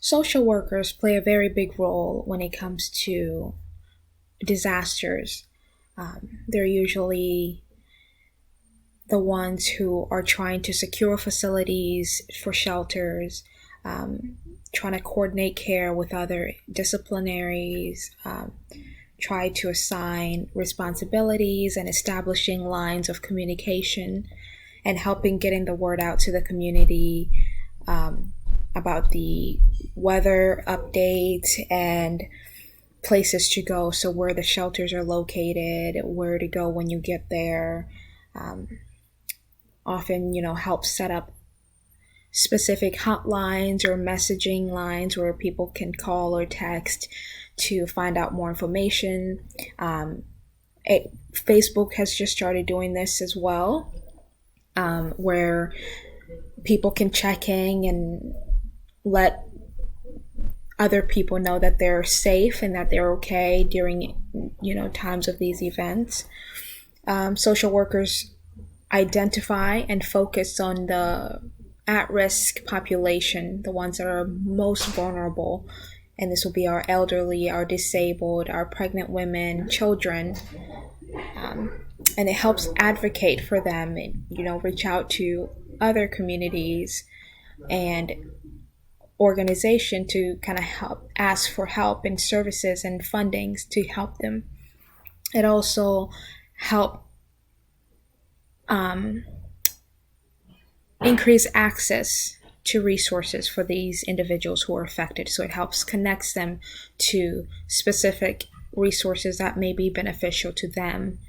Social workers play a very big role when it comes to disasters. They're usually the ones who are trying to secure facilities for shelters, trying to coordinate care with other disciplinaries, try to assign responsibilities and establishing lines of communication and helping getting the word out to the community about the weather updates and places to go. So, where the shelters are located, where to go when you get there. Um, Often, help set up specific hotlines or messaging lines where people can call or text to find out more information. Facebook has just started doing this as well, where people can check in and let other people know that they're safe and that they're okay during times of these events. Social workers identify and focus on the at-risk population, the ones that are most vulnerable, and this will be our elderly, our disabled, our pregnant women, children. And it helps advocate for them and reach out to other communities and organization to kind of help ask for help and services and fundings to help them. It also help increase access to resources for these individuals who are affected. So it helps connects them to specific resources that may be beneficial to them